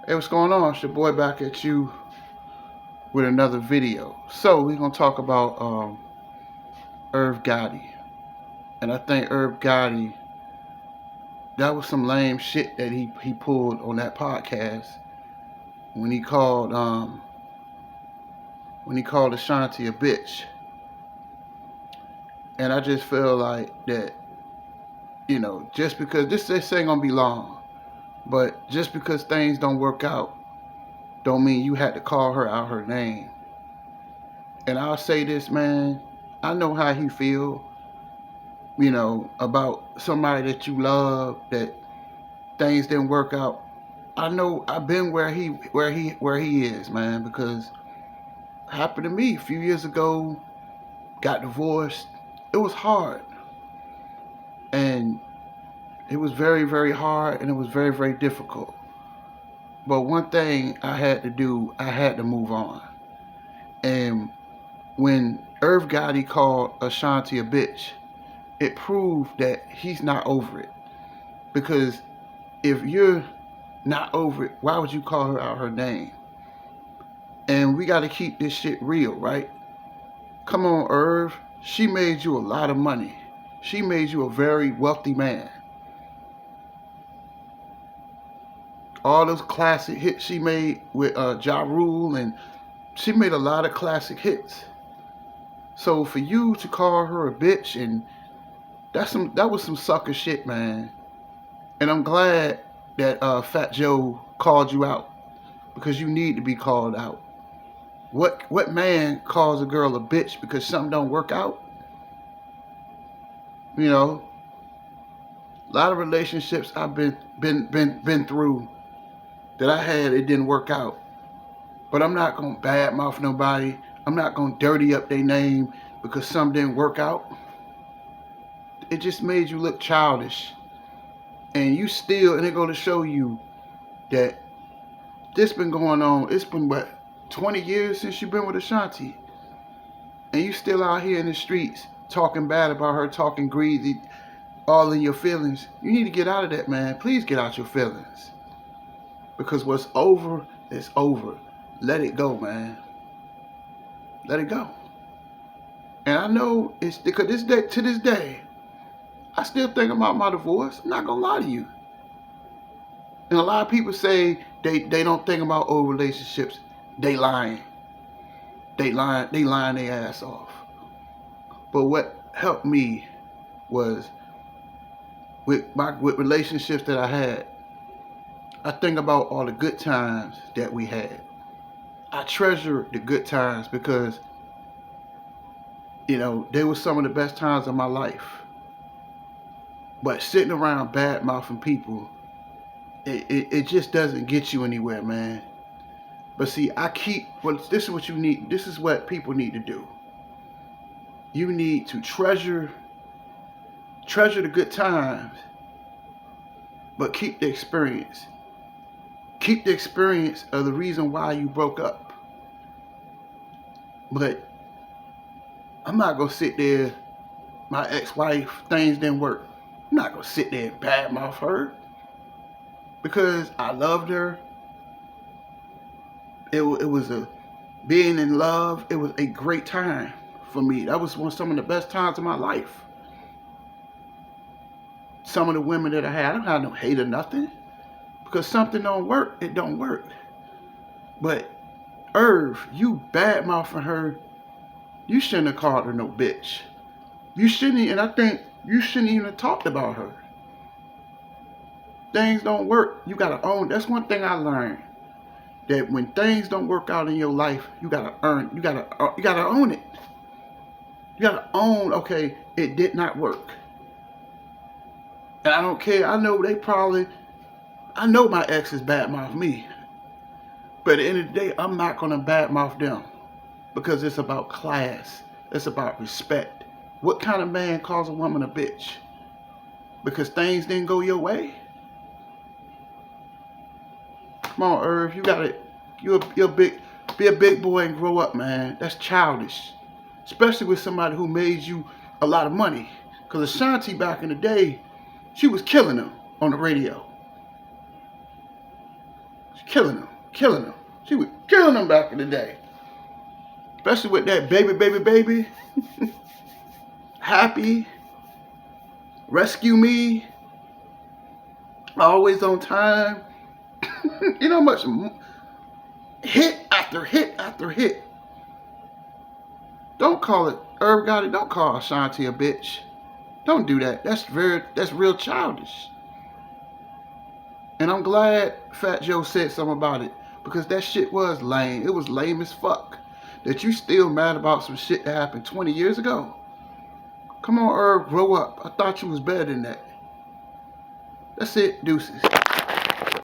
Hey, what's going on? It's your boy back at you with another video. So we're gonna talk about Irv Gotti, and I think Irv Gotti, that was some lame shit that he pulled on that podcast when he called Ashanti a bitch, and I just feel like that, just because this ain't gonna be long, but just because things don't work out, don't mean you had to call her out her name. And I'll say this, man, I know how he feel, about somebody that you love, that things didn't work out. I know I've been where he is, man, because it happened to me a few years ago, got divorced. It was hard. And it was very, very hard, and it was very, very difficult. But one thing I had to do, I had to move on. And when Irv Gotti called Ashanti a bitch, it proved that he's not over it. Because if you're not over it, why would you call her out her name? And we got to keep this shit real, right? Come on, Irv. She made you a lot of money. She made you a very wealthy man. All those classic hits she made with Ja Rule, and she made a lot of classic hits. So for you to call her a bitch, and that was some sucker shit, man. And I'm glad that Fat Joe called you out, because you need to be called out. What man calls a girl a bitch because something don't work out? You know, a lot of relationships I've been through that I had, it didn't work out. But I'm not gonna badmouth nobody. I'm not gonna dirty up their name because something didn't work out. It just made you look childish. And you still, and it go to show you that this been going on. It's been what, 20 years since you've been with Ashanti, and you still out here in the streets talking bad about her, talking greedy, all in your feelings. You need to get out of that, man. Please get out your feelings, because what's over is over. Let it go, man. Let it go. And I know it's because to this day, I still think about my divorce. I'm not gonna lie to you. And a lot of people say they don't think about old relationships. They lying. They lying their ass off. But what helped me was with relationships that I had. I think about all the good times that we had. I treasure the good times because, they were some of the best times of my life. But sitting around bad mouthing people, it just doesn't get you anywhere, man. But see, this is what you need. This is what people need to do. You need to treasure the good times, but keep the experience. Keep the experience of the reason why you broke up. But I'm not gonna sit there, my ex-wife, things didn't work. I'm not gonna sit there and badmouth her because I loved her. It was being in love. It was a great time for me. That was some of the best times of my life. Some of the women that I had, I don't have no hate or nothing, because something don't work, it don't work. But Irv, you bad mouthing her. You shouldn't have called her no bitch. You shouldn't, and I think you shouldn't even have talked about her. Things don't work. You gotta own. That's one thing I learned. That when things don't work out in your life, you gotta earn. You gotta own it. You gotta own. Okay, it did not work, and I don't care. I know I know my exes badmouth me, but at the end of the day, I'm not gonna badmouth them, because it's about class. It's about respect. What kind of man calls a woman a bitch because things didn't go your way? Come on, Irv, you got it. Be a big boy and grow up, man. That's childish, especially with somebody who made you a lot of money. Because Ashanti back in the day, she was killing them on the radio. Killing them. Killing them. She was killing them back in the day. Especially with that baby, baby, baby. Happy. Rescue me. Always on time. You know how much hit after hit after hit. Don't call it, Irv Gotti, don't call Ashanti a bitch. Don't do that. That's real childish. And I'm glad Fat Joe said something about it, because that shit was lame. It was lame as fuck. That you still mad about some shit that happened 20 years ago. Come on, Irv, grow up. I thought you was better than that. That's it. Deuces.